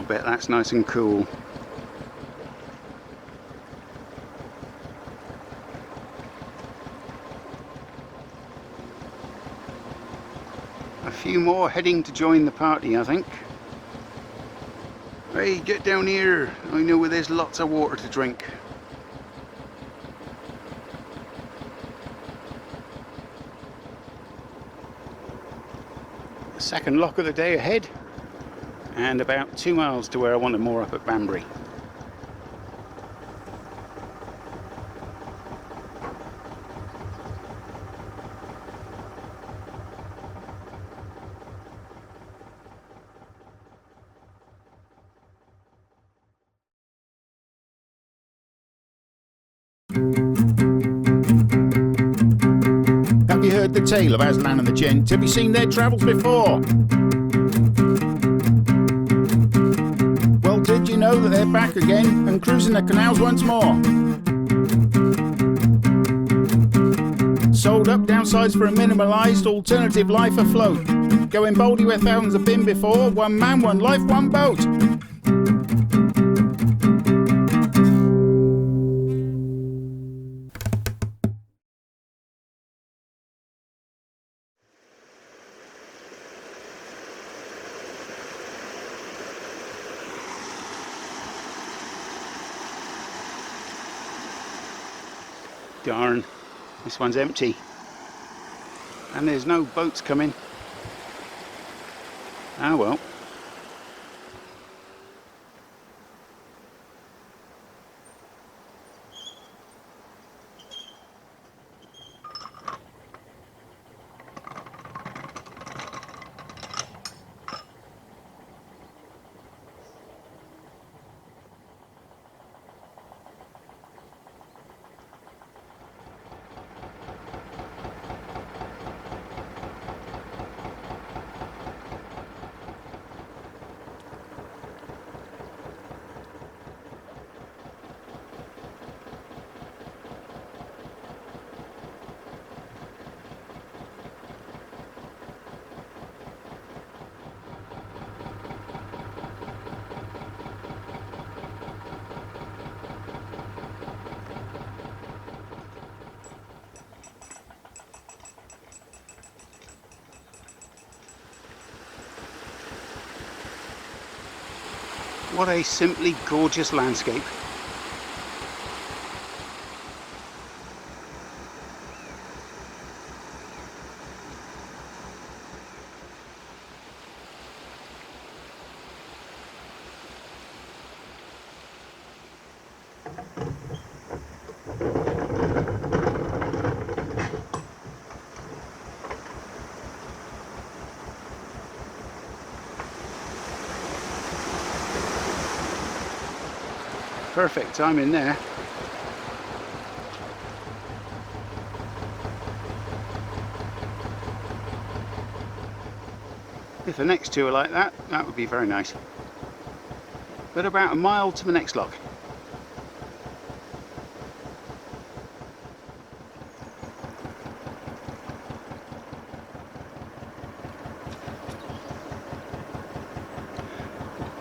bet that's nice and cool. A few more heading to join the party, I think. Hey, get down here. I know where there's lots of water to drink. The second lock of the day ahead, and about 2 miles to where I want to moor up at Banbury. Have you heard the tale of Aslan and the Gent? Have you seen their travels before? Well, did you know that they're back again and cruising the canals once more? Sold up downsides for a minimalised alternative life afloat. Going boldly where thousands have been before. One man, one life, one boat. Darn, this one's empty. And there's no boats coming. Ah well. What a simply gorgeous landscape. Perfect time in there. If the next two are like that, that would be very nice. But about a mile to the next lock.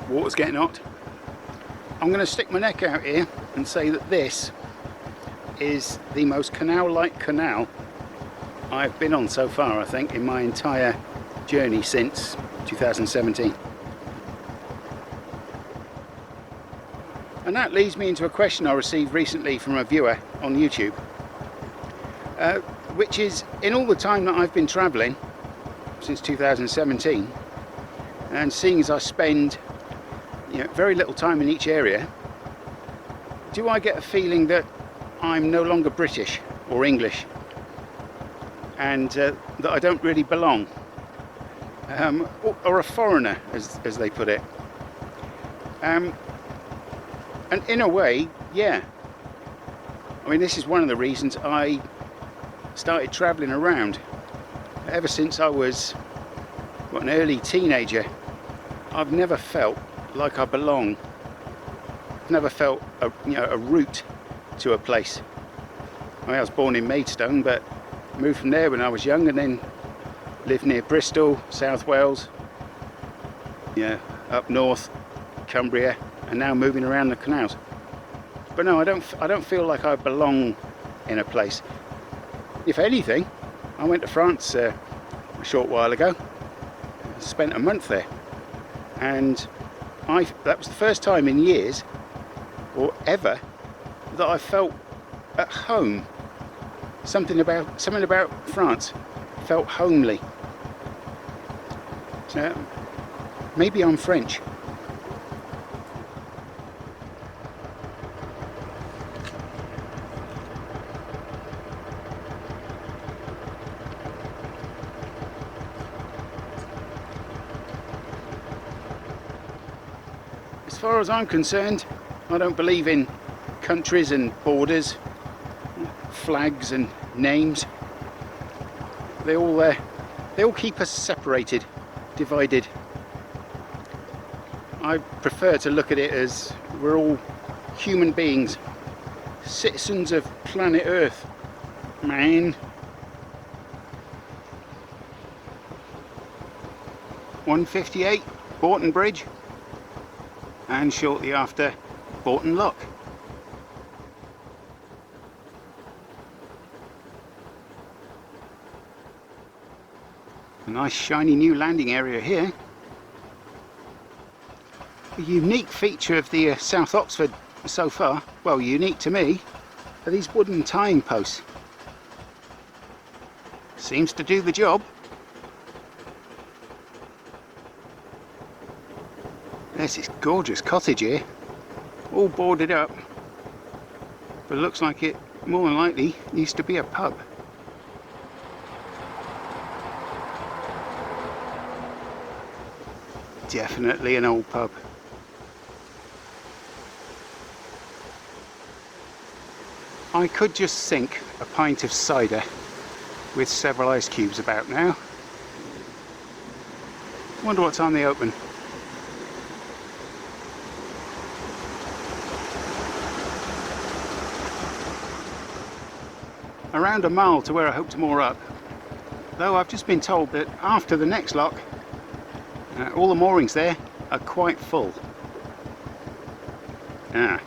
Water's getting hot. I'm going to stick my neck out here and say that this is the most canal-like canal I've been on so far, I think, in my entire journey since 2017. And that leads me into a question I received recently from a viewer on YouTube, which is, in all the time that I've been travelling since 2017, and seeing as I spend very little time in each area, do I get a feeling that I'm no longer British or English, and that I don't really belong, or a foreigner, as they put it? And in a way, yeah. I mean, this is one of the reasons I started travelling around. Ever since I was an early teenager, I've never felt like I belong. I've never felt a root to a place. I mean, I was born in Maidstone, but moved from there when I was young, and then lived near Bristol, South Wales, up north, Cumbria, and now moving around the canals. But no, I don't feel like I belong in a place. If anything, I went to France a short while ago, spent a month there, and that was the first time in years or ever that I felt at home. Something about France felt homely. So maybe I'm French. As far as I'm concerned, I don't believe in countries and borders, flags and names. They all keep us separated, divided. I prefer to look at it as we're all human beings, citizens of planet Earth, man. (158) Bourton Bridge, and shortly after, Bourton Lock. A nice shiny new landing area here. A unique feature of the South Oxford so far, well, unique to me, are these wooden tying posts. Seems to do the job. There's this gorgeous cottage here, all boarded up, but looks like it more than likely used to be a pub. Definitely an old pub. I could just sink a pint of cider with several ice cubes about now. Wonder what time they open. Around a mile to where I hope to moor up, though I've just been told that after the next lock, all the moorings there are quite full. So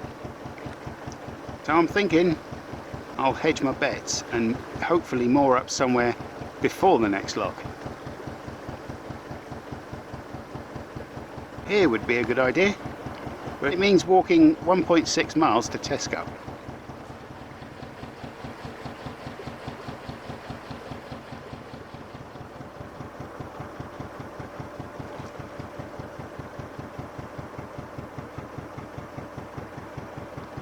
I'm thinking I'll hedge my bets and hopefully moor up somewhere before the next lock. Here would be a good idea, but it means walking 1.6 miles to Tesco.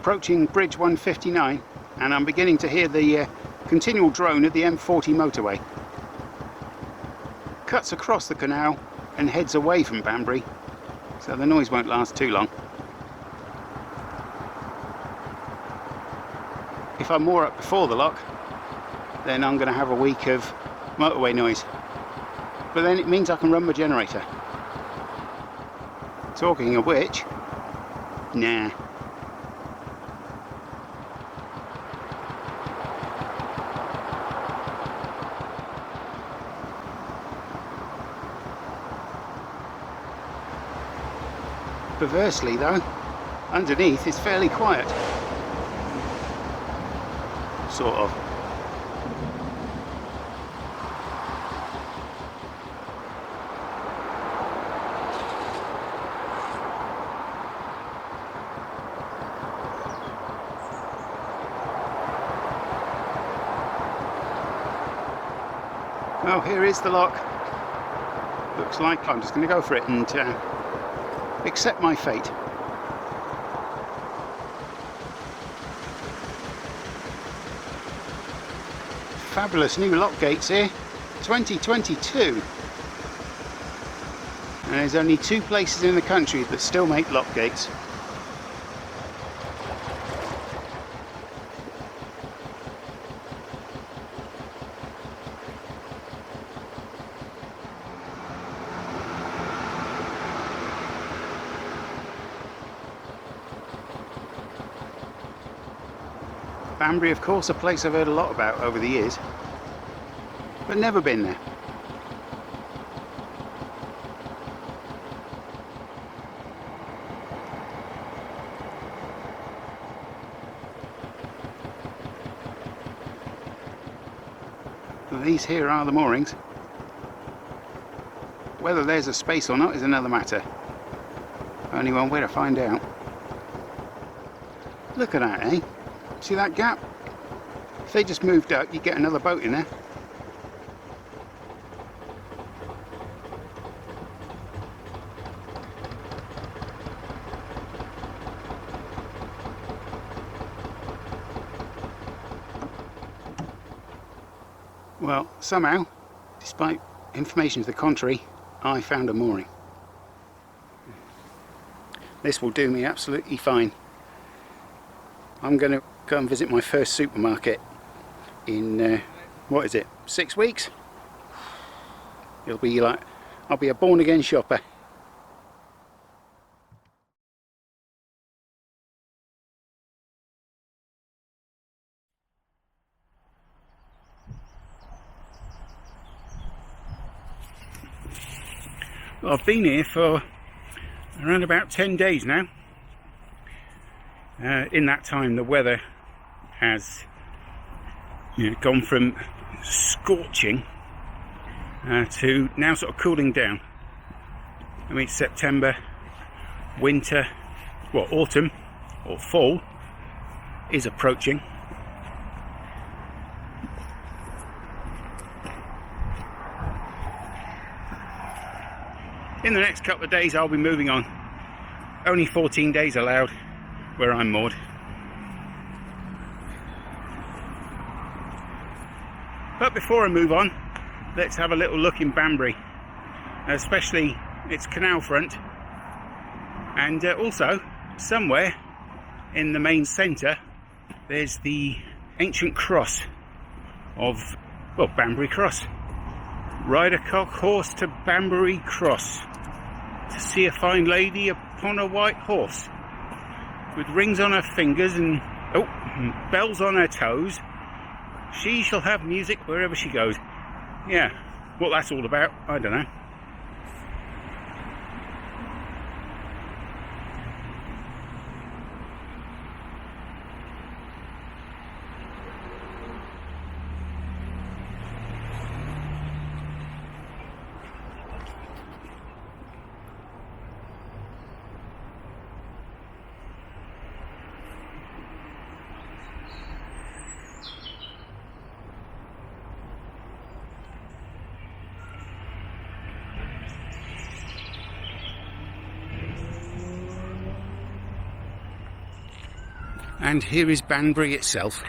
Approaching Bridge 159, and I'm beginning to hear the continual drone of the M40 motorway. Cuts across the canal and heads away from Banbury, so the noise won't last too long. If I moor up before the lock, then I'm going to have a week of motorway noise. But then it means I can run my generator. Talking of which, nah. Perversely though, underneath it's fairly quiet. Sort of. Well, here is the lock. Looks like I'm just going to go for it and accept my fate. Fabulous new lock gates here, 2022. And there's only 2 places in the country that still make lock gates. Banbury, of course, a place I've heard a lot about over the years, but never been there. These here are the moorings. Whether there's a space or not is another matter. Only one way to find out. Look at that, eh? See that gap? If they just moved up, you'd get another boat in there. Well, somehow, despite information to the contrary, I found a mooring. This will do me absolutely fine. I'm going to go and visit my first supermarket in, what is it, 6 weeks? It'll be like, I'll be a born again shopper. Well, I've been here for around about 10 days now. In that time the weather has gone from scorching to now sort of cooling down. I mean, September, winter, well, autumn or fall is approaching. In the next couple of days I'll be moving on. Only 14 days allowed where I'm moored. But before I move on, let's have a little look in Banbury, especially its canal front, and also somewhere in the main centre there's the ancient cross of, well, Banbury Cross. Ride a cock horse to Banbury Cross to see a fine lady upon a white horse, with rings on her fingers and bells on her toes. She shall have music wherever she goes. Yeah, what that's all about, I don't know. And here is Banbury itself.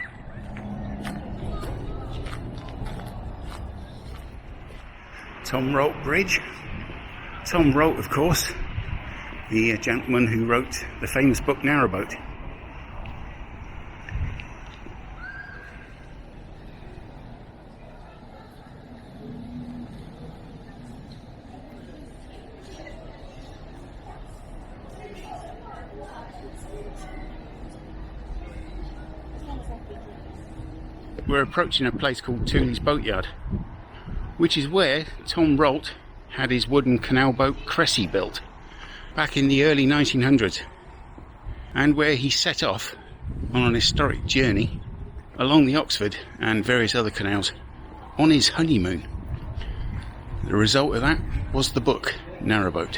Tom Rolt Bridge. Tom Rolt, of course, the gentleman who wrote the famous book Narrowboat. We're approaching a place called Tooley's Boatyard, which is where Tom Rolt had his wooden canal boat Cressy built back in the early 1900s, and where he set off on an historic journey along the Oxford and various other canals on his honeymoon. The result of that was the book Narrowboat.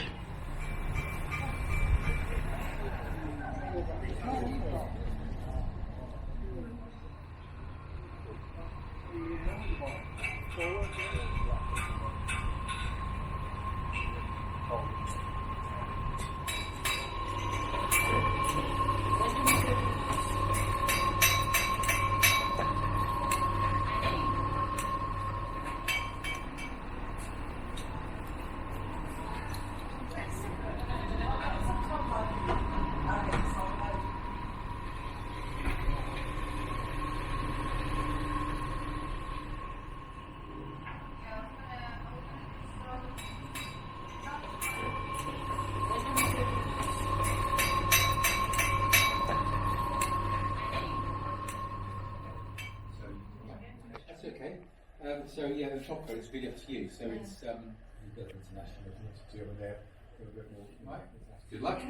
So yeah, the top code is really up to you. So it's you've got international to do over there. A bit more. Right. Good luck.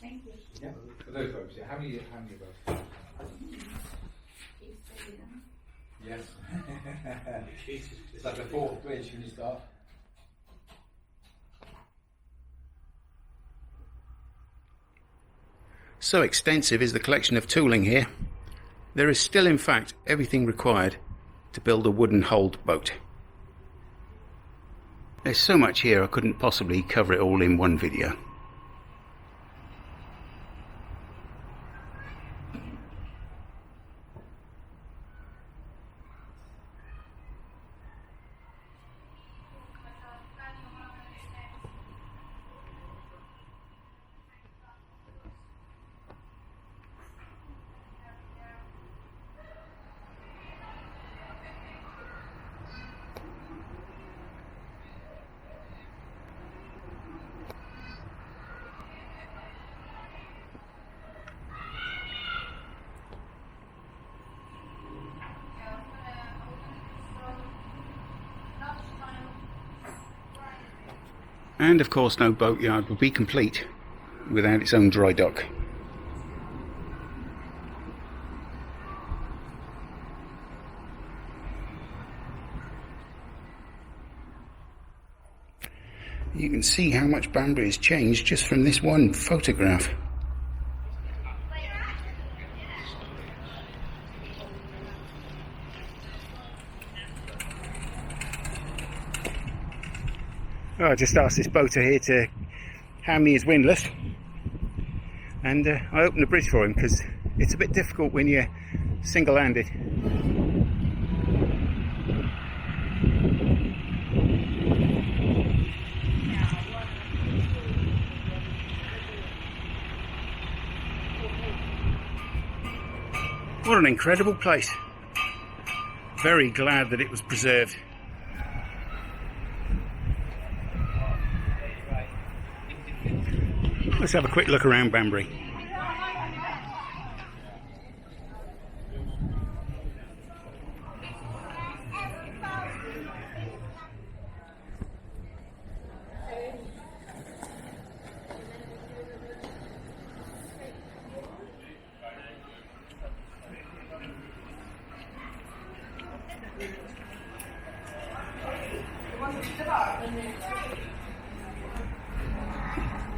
Thank you. Yeah. For those boats, yeah. How many boats? Yes. It's like a fourth bridge when you start. So extensive is the collection of tooling here, there is still in fact everything required to build a wooden hulled boat. There's so much here I couldn't possibly cover it all in one video. And of course no boatyard would be complete without its own dry dock. You can see how much Banbury has changed just from this one photograph. Oh, I just asked this boater here to hand me his windlass, and I opened the bridge for him because it's a bit difficult when you're single-handed. What an incredible place. Very glad that it was preserved. Let's have a quick look around Banbury.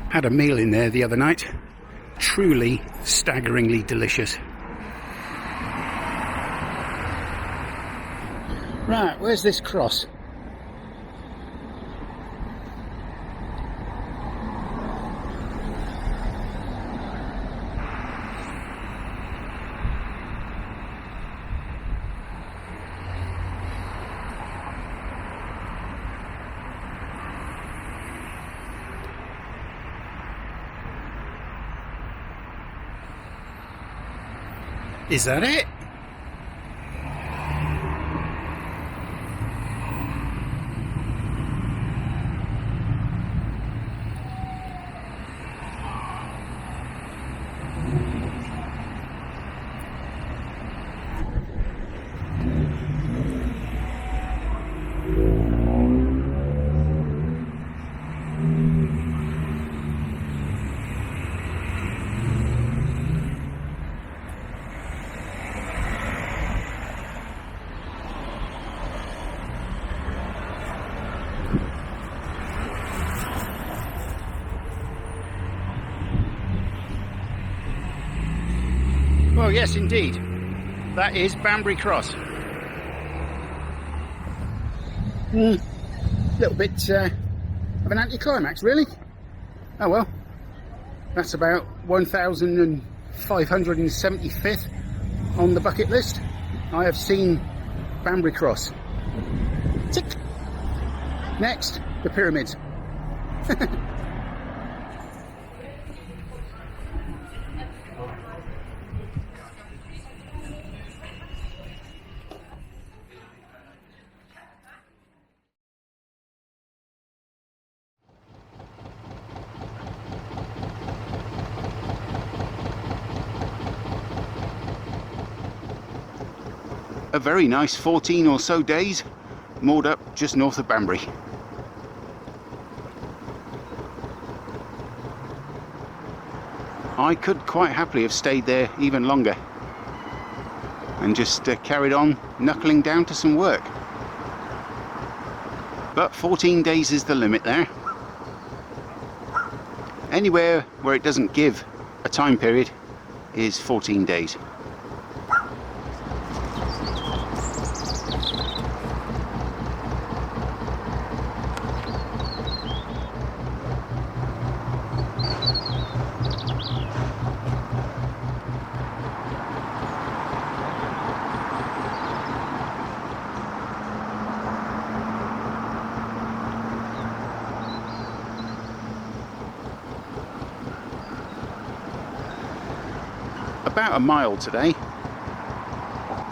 Had a meal in there the other night. Truly staggeringly delicious. Right, where's this cross? Is that it? Well, yes, indeed. That is Banbury Cross. Little bit of an anticlimax, really. Oh well. That's about 1,575th on the bucket list. I have seen Banbury Cross. Tick. Next, the pyramids. A very nice 14 or so days moored up just north of Banbury. I could quite happily have stayed there even longer. and just carried on knuckling down to some work. But 14 days is the limit there. Anywhere where it doesn't give a time period is 14 days. About a mile today,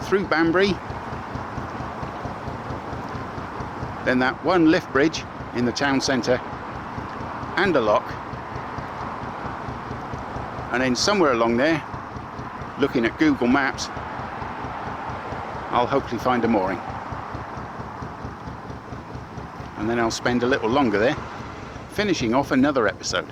through Banbury, then that one lift bridge in the town centre and a lock, and then somewhere along there, looking at Google Maps, I'll hopefully find a mooring, and then I'll spend a little longer there finishing off another episode.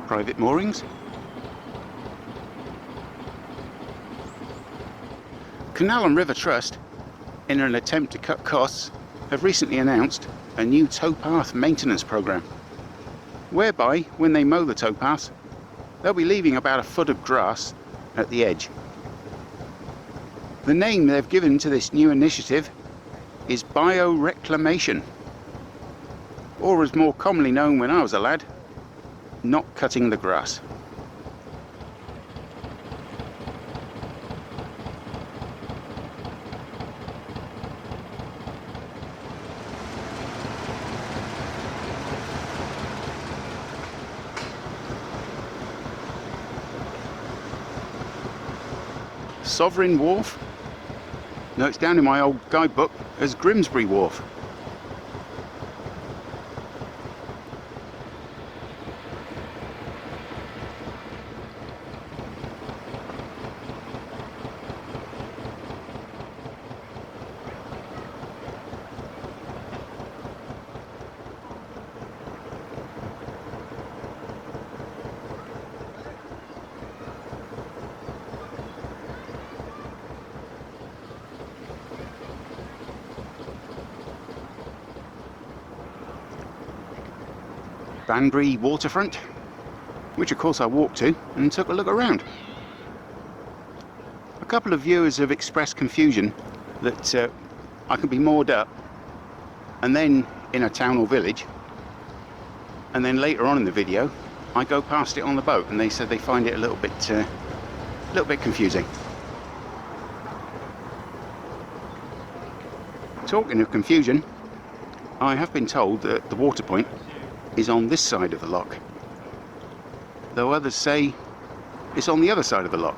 Private moorings. Canal and River Trust, in an attempt to cut costs, have recently announced a new towpath maintenance programme, whereby when they mow the towpaths, they'll be leaving about a foot of grass at the edge. The name they've given to this new initiative is bioreclamation, or as more commonly known when I was a lad, not cutting the grass. Sovereign Wharf? No, it's down in my old guidebook as Grimsbury Wharf. Banbury waterfront, which of course I walked to and took a look around. A couple of viewers have expressed confusion that I can be moored up and then in a town or village, and then later on in the video I go past it on the boat, and they said they find it a little bit confusing. Talking of confusion, I have been told that the water point is on this side of the lock, though others say it's on the other side of the lock.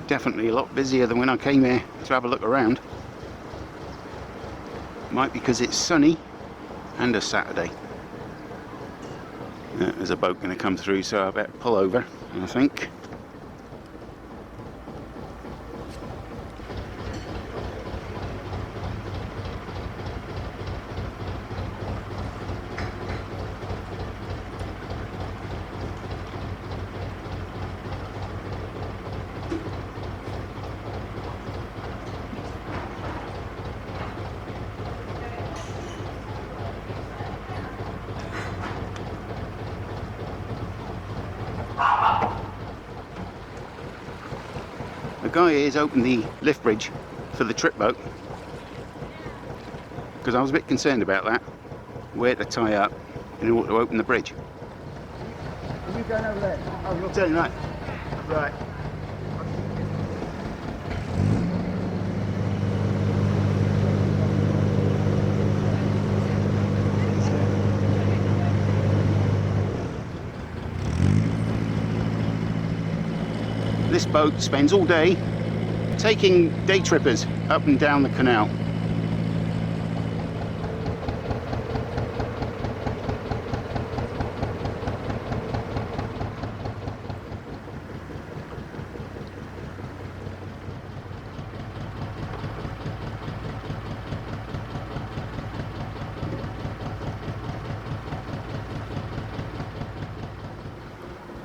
Definitely a lot busier than when I came here to have a look around. Might be because it's sunny and a Saturday. There's a boat going to come through, so I better pull over, I think. guy here's opened the lift bridge for the trip boat, because I was a bit concerned about that, where to tie up in order to open the bridge. Are you going over there? Oh, you're turning right. Right. This boat spends all day taking day trippers up and down the canal.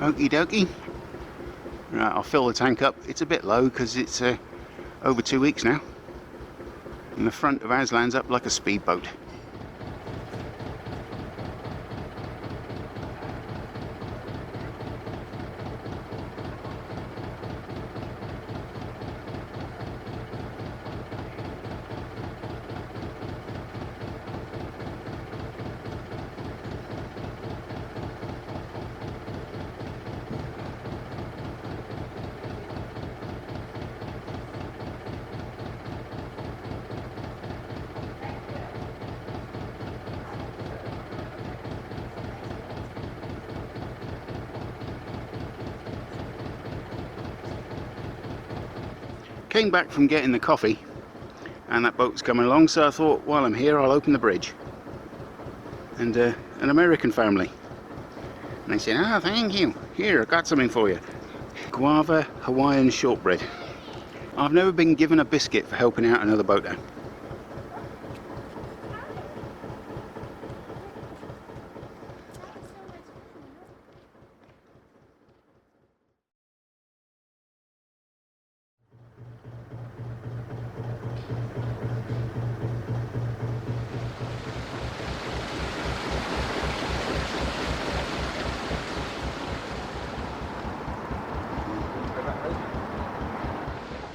Okie dokie. Right, I'll fill the tank up. It's a bit low because it's over 2 weeks now. And the front of Aslan's up like a speedboat. Came back from getting the coffee and that boat was coming along, so I thought while I'm here I'll open the bridge. And an American family, and they said, "Ah, thank you, here, I got something for you. Guava Hawaiian shortbread." I've never been given a biscuit for helping out another boater.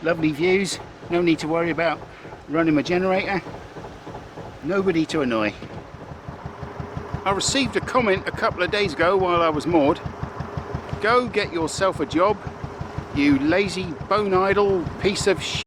Lovely views, no need to worry about running my generator, nobody to annoy. I received a comment a couple of days ago while I was moored. Go get yourself a job, you lazy bone idle piece of shit.